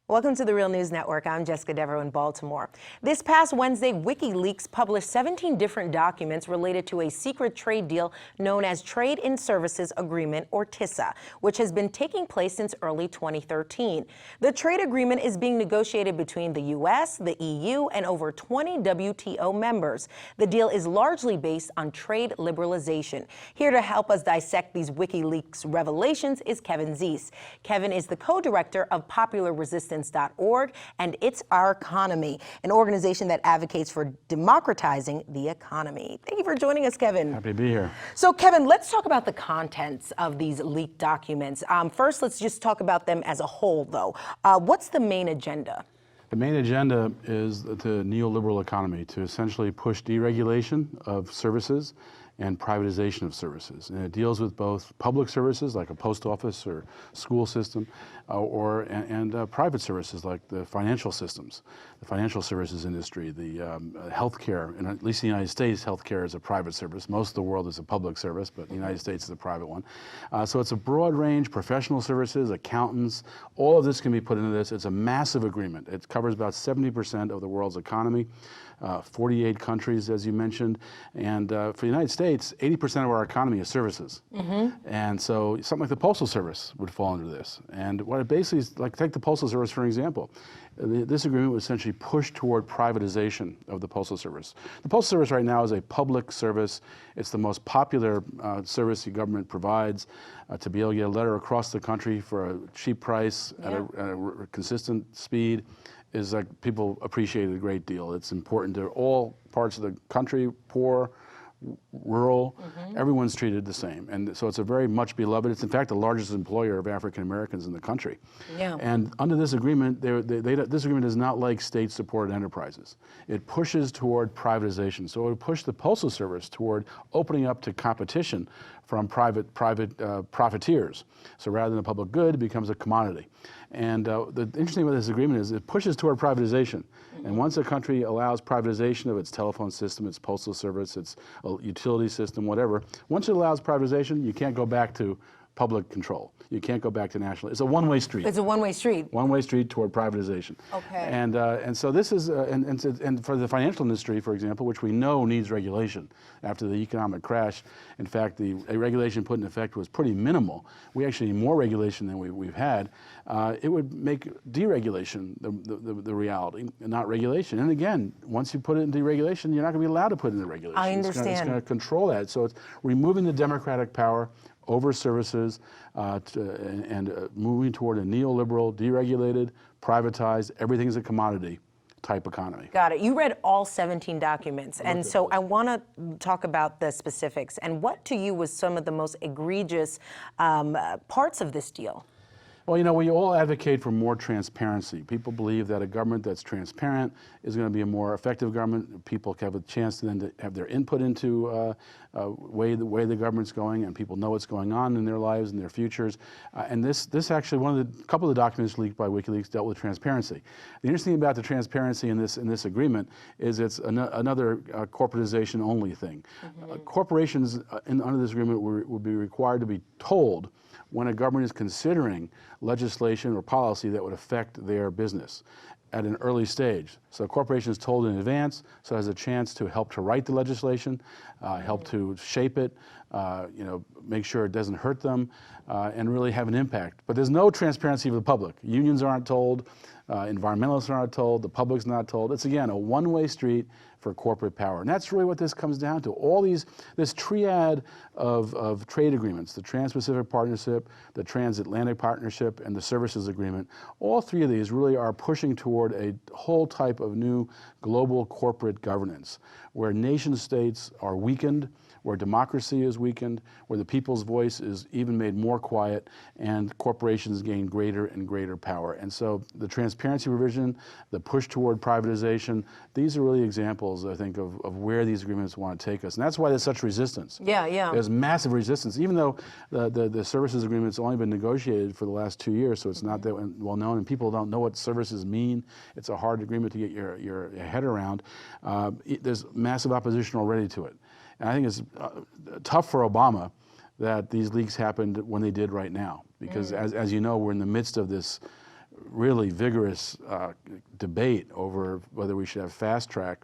Welcome to the Real News Network. I'm Jessica Devereaux in Baltimore. This past Wednesday, WikiLeaks published 17 different documents related to a secret trade deal known as Trade in Services Agreement, or TiSA, which has been taking place since early 2013. The trade agreement is being negotiated between the U.S., the EU, and over 20 WTO members. The deal is largely based on trade liberalization. Here to help us dissect these WikiLeaks revelations is Kevin Zeese. Kevin is the co-director of Popular Resistance and It's Our Economy, an organization that advocates for democratizing the economy. Thank you for joining us, Kevin. Happy to be here. So, Kevin, let's talk about the contents of these leaked documents. First, let's just talk about them as a whole, though. What's the main agenda? The main agenda is the neoliberal economy, to essentially push deregulation of services and privatization of services. And it deals with both public services like a post office or school system and private services like the financial systems, the financial services industry, the healthcare, and at least in the United States, healthcare is a private service. Most of the world is a public service, but the United States is a private one. So it's a broad range, professional services, accountants, all of this can be put into this. It's a massive agreement. It covers about 70% of the world's economy. 48 countries, as you mentioned, and for the United States, 80% of our economy is services. And so something like the Postal Service would fall under this. And what it basically is, like, take the Postal Service for an example. This agreement would essentially push toward privatization of the Postal Service. The Postal Service right now is a public service. It's the most popular service the government provides to be able to get a letter across the country for a cheap price at a consistent speed. Is like people appreciate it a great deal. It's important to all parts of the country, poor, rural, everyone's treated the same. And so it's a very much beloved, it's in fact the largest employer of African Americans in the country. And under this agreement, this agreement is not like state-supported enterprises. It pushes toward privatization. So it would push the Postal Service toward opening up to competition from private profiteers. So rather than a public good, it becomes a commodity. And the interesting about this agreement is it pushes toward privatization. And once a country allows privatization of its telephone system, its postal service, its utility system, whatever, once it allows privatization, you can't go back to public control. You can't go back to national. It's a one-way street. It's a one-way street. One-way street toward privatization. Okay. And so this is, and for the financial industry, for example, which we know needs regulation after the economic crash. In fact, the regulation put in effect was pretty minimal. We actually need more regulation than we've had. It would make deregulation the reality, and not regulation. And again, once you put it in deregulation, you're not going to be allowed to put it in the regulation. I understand. It's going to control that. So it's removing the democratic power over services and moving toward a neoliberal, deregulated, privatized, everything's a commodity type economy. Got it. You read all 17 documents, and so I want to talk about the specifics. And what to you was some of the most egregious parts of this deal? Well, you know, we all advocate for more transparency. People believe that a government that's transparent is going to be a more effective government. People have a chance to then have their input into the way the government's going, and people know what's going on in their lives and their futures. And this actually, a couple of the documents leaked by WikiLeaks dealt with transparency. The interesting thing about the transparency in this agreement is it's another corporatization only thing. Corporations under this agreement will be required to be told when a government is considering legislation or policy that would affect their business at an early stage. So a corporation is told in advance, so it has a chance to help to write the legislation, help to shape it, you know, make sure it doesn't hurt them, and really have an impact. But there's no transparency for the public. Unions aren't told, environmentalists aren't told, the public's not told. It's, again, a one-way street for corporate power. And that's really what this comes down to. All this triad of trade agreements, the Trans-Pacific Partnership, the Transatlantic Partnership, and the Services Agreement, all three of these really are pushing toward a whole type of new global corporate governance, where nation states are weakened, where democracy is weakened, where the people's voice is even made more quiet, and corporations gain greater and greater power. And so the transparency provision, the push toward privatization, these are really examples, I think, of where these agreements want to take us. And that's why there's such resistance. Yeah. There's massive resistance, even though the services agreement's only been negotiated for the last 2 years, so it's not that well known, and people don't know what services mean. It's a hard agreement to get your head around. There's massive opposition already to it. And I think it's tough for Obama that these leaks happened when they did right now, because as you know, we're in the midst of this really vigorous debate over whether we should have fast track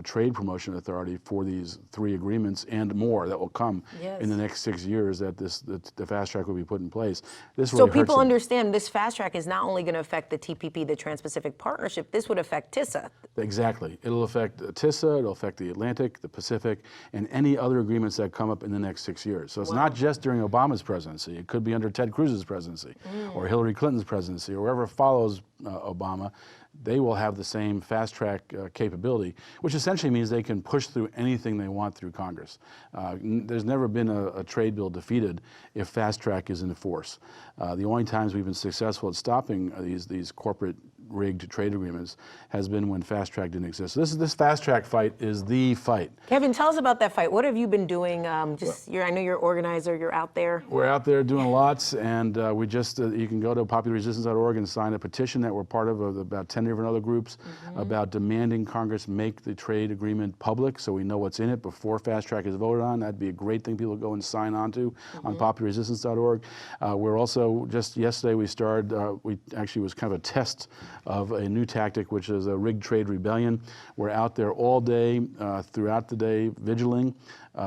trade promotion authority for these 3 agreements and more that will come in the next 6 years that the fast track will be put in place. This really so people hurts them. understand this fast track is not only going to affect the TPP, the Trans-Pacific Partnership, this would affect TiSA. Exactly. It'll affect TiSA, it'll affect the Atlantic, the Pacific, and any other agreements that come up in the next 6 years. So it's not just during Obama's presidency. It could be under Ted Cruz's presidency or Hillary Clinton's presidency or wherever follows Obama. They will have the same fast track capability, which essentially means they can push through anything they want through Congress. There's never been a trade bill defeated if fast track is in force. The only times we've been successful at stopping these corporate rigged trade agreements has been when fast track didn't exist. So this fast track fight is the fight. Kevin, tell us about that fight. What have you been doing? I know you're an organizer, you're out there. We're out there doing lots, and we just, you can go to popularresistance.org and sign a petition that we're part of about 10 different other groups about demanding Congress make the trade agreement public so we know what's in it before fast track is voted on. That'd be a great thing people go and sign on to on popularresistance.org. We're also, just yesterday we started, we actually was kind of a test of a new tactic, which is a rigged trade rebellion. We're out there all day, throughout the day, vigiling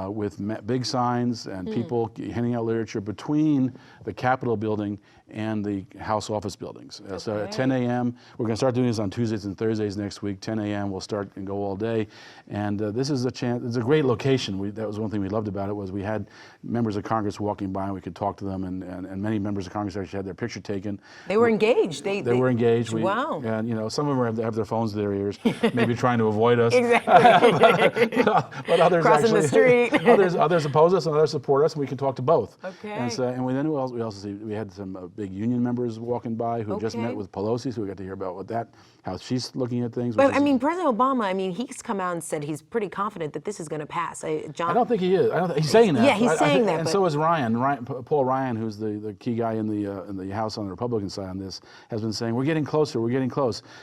with big signs and people handing out literature between the Capitol building and the House office buildings. So at 10 a.m., we're going to start doing this on Tuesdays and Thursdays next week. 10 a.m. we'll start and go all day. And this is a chance, it's a great location. That was one thing we loved about it, was we had members of Congress walking by and we could talk to them, and many members of Congress actually had their picture taken. They were engaged. They were engaged. Wow. And you know, some of them have their phones to their ears, maybe trying to avoid us. Exactly. But others crossing actually, the street. others oppose us and others support us, and we can talk to both. Okay. And so, and we also see we had some big union members walking by who just met with Pelosi, so we got to hear about how she's looking at things. But I mean, President Obama, he's come out and said he's pretty confident that this is going to pass. John, I don't think he is. He's saying that. Yeah, he's saying that. And so is Paul Ryan, who's the key guy in the House on the Republican side on this, has been saying we're getting closer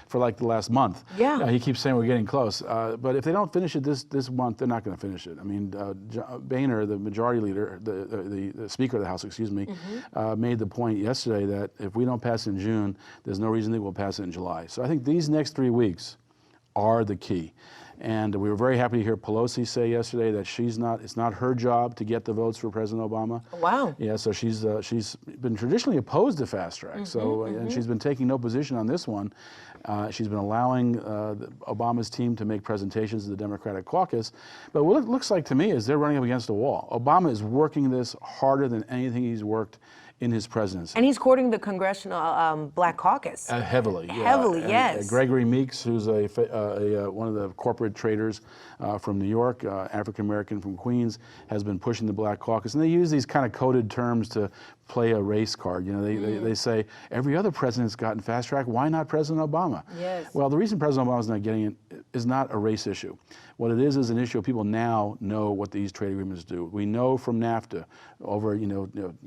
for like the last month. Yeah. He keeps saying we're getting close. But if they don't finish it this month, they're not going to finish it. I mean, Boehner, the majority leader, the Speaker of the House, made the point yesterday that if we don't pass in June, there's no reason that we'll pass it in July. So I think these next 3 weeks are the key. And we were very happy to hear Pelosi say yesterday that it's not her job to get the votes for President Obama. Wow. Yeah, so she's been traditionally opposed to fast track. And she's been taking no position on this one. She's been allowing Obama's team to make presentations to the Democratic caucus. But what it looks like to me is they're running up against a wall. Obama is working this harder than anything he's worked in his presidency. And he's courting the Congressional Black Caucus. Heavily. Heavily, yes. Gregory Meeks, who's one of the corporate traders from New York, African American from Queens, has been pushing the Black Caucus. And they use these kind of coded terms to play a race card. You know, they say every other president's gotten fast track. Why not President Obama? Yes. Well, the reason President Obama's not getting it is not a race issue. What it is an issue of people now know what these trade agreements do. We know from NAFTA, over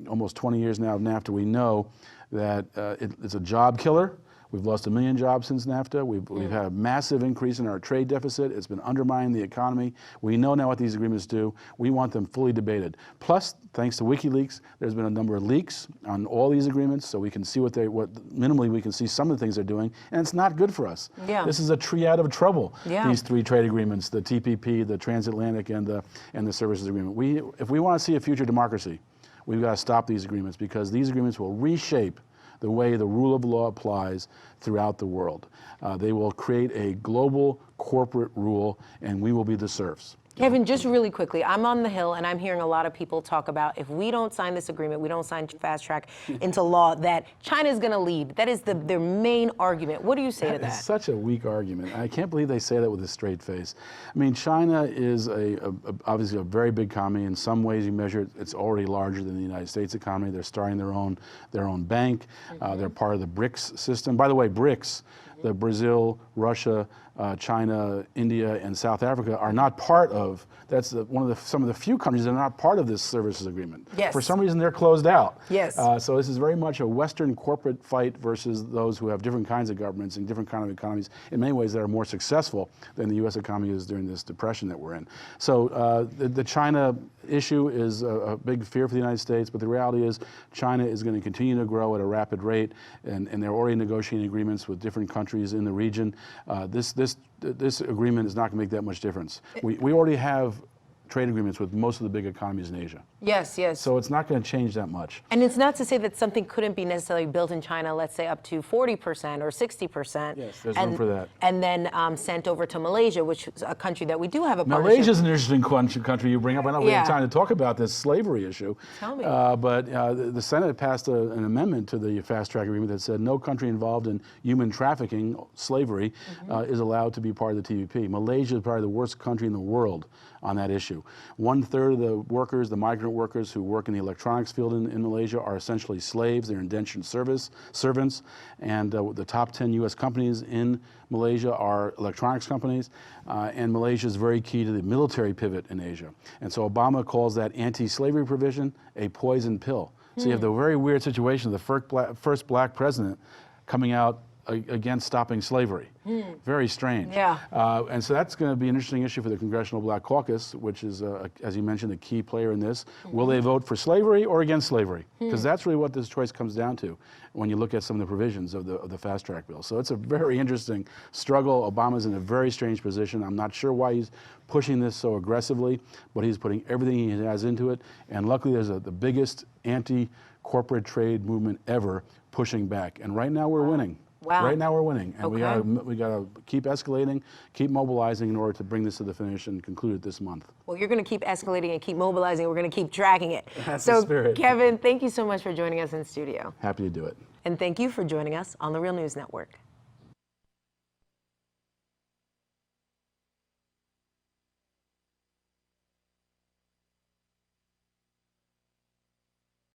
almost 20 years now of NAFTA, we know that it's a job killer. We've lost 1 million jobs since NAFTA. We've had a massive increase in our trade deficit. It's been undermining the economy. We know now what these agreements do. We want them fully debated. Plus, thanks to WikiLeaks, there's been a number of leaks on all these agreements, so we can see minimally we can see some of the things they're doing, and it's not good for us. Yeah. This is a triad of trouble. Yeah. These 3 trade agreements: the TPP, the Transatlantic, and the Services Agreement. If we want to see a future democracy, we've got to stop these agreements, because these agreements will reshape the way the rule of law applies throughout the world. They will create a global corporate rule, and we will be the serfs. Kevin, just really quickly, I'm on the Hill and I'm hearing a lot of people talk about if we don't sign this agreement, we don't sign fast track into law, that China's going to lead. That is their main argument. What do you say to that? It's such a weak argument. I can't believe they say that with a straight face. I mean, China is obviously a very big economy. In some ways you measure it, it's already larger than the United States economy. They're starting their own bank. They're part of the BRICS system. By the way, BRICS, the Brazil, Russia, China, India, and South Africa are not part of. That's some of the few countries that are not part of this services agreement. Yes. For some reason, they're closed out. Yes. So this is very much a Western corporate fight versus those who have different kinds of governments and different kind of economies, in many ways that are more successful than the U.S. economy is during this depression that we're in. So the China issue is a big fear for the United States, but the reality is China is going to continue to grow at a rapid rate, and they're already negotiating agreements with different countries in the region. This agreement is not going to make that much difference. We already have trade agreements with most of the big economies in Asia. Yes, yes. So it's not going to change that much. And it's not to say that something couldn't be necessarily built in China, let's say up to 40% or 60%. Yes, there's room for that. And then sent over to Malaysia, which is a country that we do have a partnership. Malaysia's an interesting country you bring up. I know we Yeah. have time to talk about this slavery issue. Tell me. But the Senate passed an amendment to the fast track agreement that said no country involved in human trafficking, slavery, is allowed to be part of the TPP. Malaysia is probably the worst country in the world on that issue. 1/3 of the workers, the migrant workers who work in the electronics field in Malaysia are essentially slaves. They're indentured servants. And the top 10 U.S. companies in Malaysia are electronics companies. And Malaysia is very key to the military pivot in Asia. And so Obama calls that anti-slavery provision a poison pill. So you have the very weird situation of the first black president coming out against stopping slavery. Very strange. Yeah. And so that's going to be an interesting issue for the Congressional Black Caucus, which is, as you mentioned, a key player in this. Will they vote for slavery or against slavery? Because that's really what this choice comes down to when you look at some of the provisions of the fast track bill. So it's a very interesting struggle. Obama's in a very strange position. I'm not sure why he's pushing this so aggressively, but he's putting everything he has into it. And luckily, there's the biggest anti-corporate trade movement ever pushing back. And right now, we're winning. Wow. Right now we're winning, and Okay. we got to keep escalating, keep mobilizing in order to bring this to the finish and conclude it this month. Well, you're going to keep escalating and keep mobilizing. We're going to keep tracking it. That's so, the spirit. Kevin, thank you so much for joining us in studio. Happy to do it. And thank you for joining us on the Real News Network.